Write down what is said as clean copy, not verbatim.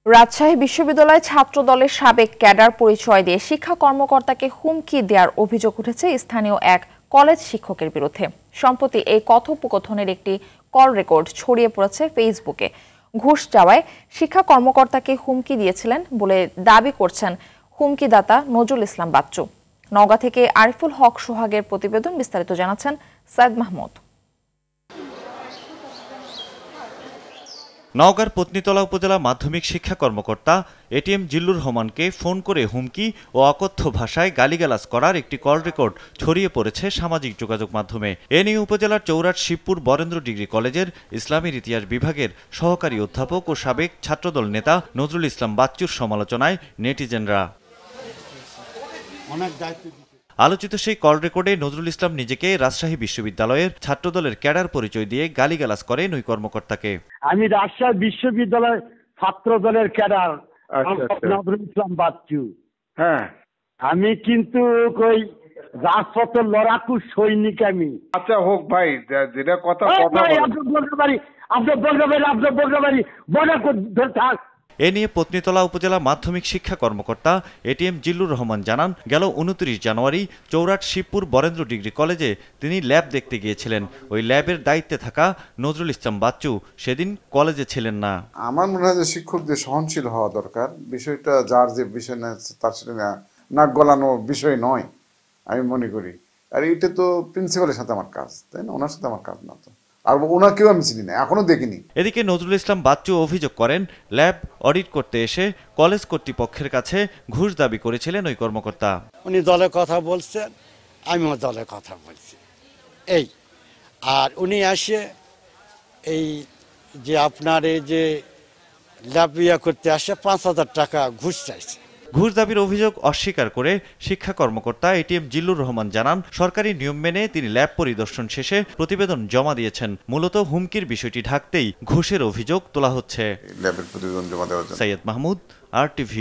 রাজশাহী বিশ্ববিদ্যালয় ছাত্র দলের সাবেক ক্যাডার পরিচয় দিয়ে শিক্ষা কর্মকর্তাকে হুমকি দেওয়ার অভিযোগ উঠেছে স্থানীয় এক কলেজ শিক্ষকের বিরুদ্ধে। সম্প্রতি এই কথোপকথনের একটি কল রেকর্ড ছড়িয়ে পড়েছে ফেসবুকে। ঘুষ চাওয়ায় শিক্ষা কর্মকর্তাকে হুমকি দিয়েছিলেন বলে দাবি করছেন হুমকিদাতা নজরুল ইসলাম বাচ্চু। নওগাঁ থেকে আরিফুল হক সোহাগের প্রতিবেদন, বিস্তারিত জানাচ্ছেন সাইদ মাহমুদ। নওগাঁর পত্নীতলা উপজেলা মাধ্যমিক শিক্ষা কর্মকর্তা এটিএম জিল্লুর রহমানকে ফোন করে হুমকি ও অকথ্য ভাষায় গালিগালাজ করার একটি কল রেকর্ড ছড়িয়ে পড়েছে সামাজিক যোগাযোগ মাধ্যমে। এ নিয়ে উপজেলার চৌরাট শিবপুর বরেন্দ্র ডিগ্রি কলেজের ইসলামের ইতিহাস বিভাগের সহকারী অধ্যাপক ও সাবেক ছাত্রদল নেতা নজরুল ইসলাম বাচ্চুর সমালোচনায় নেটিজেনরা। আলোচিত সেই কল রেকর্ডে নজরুল ইসলাম নিজেকে রাজশাহী বিশ্ববিদ্যালয়ের ছাত্রদলের ক্যাডার পরিচয় দিয়ে গালিগালাজ করেন ওই কর্মকর্তাকে। আমি রাজশাহী বিশ্ববিদ্যালয় ছাত্রদলের ক্যাডার নজরুল ইসলাম বাচ্চু। হ্যাঁ, আমি কিন্তু ওই রাজপথের লড়াকু সৈনিক আমি। আচ্ছা হোক ভাই, যেটা কথা আপনার বলতে পারি থাক। এ নিয়ে পত্নীতলা উপজেলা মাধ্যমিক শিক্ষা কর্মকর্তা এটিএম জিল্লুর রহমান জানান, গেল 29 জানুয়ারি চৌরাট শিবপুর বরেন্দ্র ডিগ্রি কলেজে তিনি ল্যাব দেখতে গিয়েছিলেন। ওই ল্যাবের দায়িত্বে থাকা নজরুল ইসলাম বাচ্চু সেদিন কলেজে ছিলেন না। আমার মনে হয় যে শিক্ষকদের সহনশীল হওয়া দরকার। বিষয়টা যার যে বিষয় না তার সাথে নাক গলানো বিষয় নয় আমি মনে করি। আর এটা তো প্রিন্সিপালের সাথে আমার কাজ, তাই না? ওনার সাথে আমার কাজ না। তো আর ওনাকেও আমি চিনি না, এখনো দেখিনি। এদিকে নজরুল ইসলাম বাচ্চু অভিযোগ করেন, ল্যাব অডিট করতে এসে কলেজ কর্তৃপক্ষের কাছে ঘুষ দাবি করেছিলেন ওই কর্মকর্তা। উনি দলের কথা বলছেন, আমিও দলের কথা বলছি এই। আর উনি আসে এই যে আপনার এই যে ল্যাব ইয়া করতে আসে 5,000 টাকা ঘুষ চাইছে। ঘুষ দাবির অভিযোগ অস্বীকার করে শিক্ষা কর্মকর্তা এটিএম জিল্লুর রহমান জানান, সরকারি নিয়ম মেনে তিনি ল্যাব পরিদর্শন শেষে প্রতিবেদন জমা দিয়েছেন। মূলত হুমকির বিষয়টি ঢাকতেই ঘুষের অভিযোগ তোলা হচ্ছে। ল্যাবের প্রতিবেদন জমা দেওয়ার জন্য। সাইদ মাহমুদ, RTV।